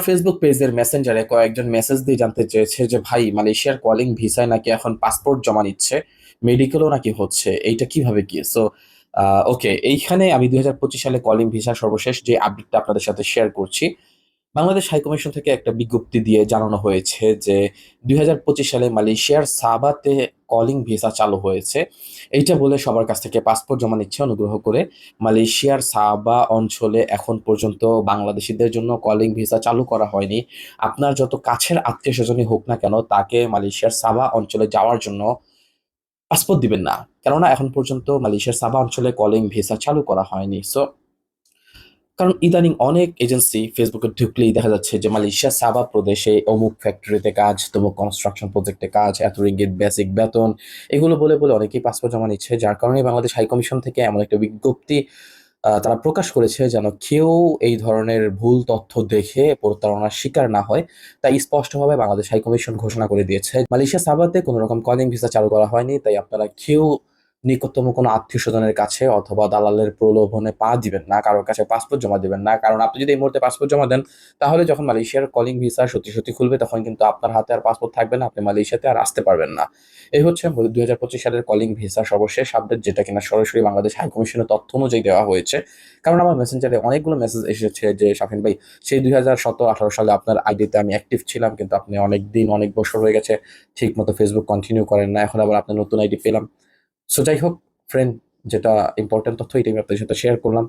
Facebook পেজের মেসেঞ্জারে কয়েকজন মেসেজ দিয়ে জানতে চেয়েছে যে ভাই মালয়েশিয়ার কলিং ভিসায় নাকি এখন পাসপোর্ট জমা নিচ্ছে, মেডিকেলও নাকি হচ্ছে, এইটা কিভাবে কি? সো ওকে, এইখানে আমি 2025 সালে কলিং ভিসা সর্বশেষ যে আপডেটটা আপনাদের সাথে শেয়ার করছি। বাংলাদেশ হাইকমিশন থেকে একটা বিজ্ঞপ্তি দিয়ে জানানো হয়েছে যে 2025 সালে মালয়েশিয়ার সাবাতে কলিং ভিসা চালু হয়েছে। এইটা বলে সবার কাছ থেকে পাসপোর্ট জমা নিচ্ছে। অনুগ্রহ করে মালয়েশিয়ার সাবা অঞ্চলে এখন পর্যন্ত বাংলাদেশিদের জন্য কলিং ভিসা চালু করা হয়নি। আপনার যত কাছের আত্মীয় স্বজনই হোক না কেন, তাকে মালয়েশিয়ার সাবা অঞ্চলে যাওয়ার জন্য পাসপোর্ট দিবেন না, কেননা এখন পর্যন্ত মালয়েশিয়ার সাবা অঞ্চলে কলিং ভিসা চালু করা হয়নি। সো কারণ ইদানিং অনেক এজেন্সি ফেসবুকে ঢুকলেই দেখা যাচ্ছে যে মালয়েশিয়া সাবা প্রদেশে অমুক ফ্যাক্টরিতে কাজ, তমুক কনস্ট্রাকশন প্রজেক্টে কাজ, এত রিঙ্গিত বেসিক বেতন, এগুলো বলে বলে অনেকেই পাসপোর্ট জমা নিচ্ছে। যার কারণে বাংলাদেশ হাইকমিশন থেকে এমন একটা বিজ্ঞপ্তি তারা প্রকাশ করেছে যেন কেউ এই ধরনের ভুল তথ্য দেখে প্রতারণার শিকার না হয়। তাই স্পষ্টভাবে বাংলাদেশ হাইকমিশন ঘোষণা করে দিয়েছে মালয়েশিয়া সাবাতে কোনো রকম কলিং ভিসা চালু করা হয়নি। তাই আপনারা কেউ নিকটতম কোনো আত্মীয় স্বজনের কাছে অথবা দালালের প্রলোভনে পা দিবেন না, কারোর কাছে পাসপোর্ট জমা দিবেন না। কারণ আপনি যদি এই মুহূর্তে পাসপোর্ট জমা দেন, তাহলে যখন মালয়েশিয়ার কলিং ভিসা সত্যি সত্যি খুলবে, তখন কিন্তু আপনার হাতে আর পাসপোর্ট থাকবে না, আপনি মালয়েশিয়াতে আর আসতে পারবেন না। এই হচ্ছে 2025 সালের কলিং ভিসা সর্বশেষ আপডেট, যেটা কিনা সরাসরি বাংলাদেশ হাইকমিশনের তথ্য অনুযায়ী দেওয়া হয়েছে। কারণ আমার মেসেঞ্জারে অনেকগুলো মেসেজ এসেছে যে শাফিন ভাই, সেই 2017-18 সালে আপনার আইডিতে আমি অ্যাক্টিভ ছিলাম, কিন্তু আপনি অনেক দিন অনেক বছর হয়ে গেছে ঠিক মতো ফেসবুক কন্টিনিউ করেন না, এখন আবার আপনার নতুন আইডি পেলাম। সো যাই হোক ফ্রেন্ড, যেটা ইম্পর্টেন্ট তথ্য এটাই আমি আপনাদের সাথে শেয়ার করলাম।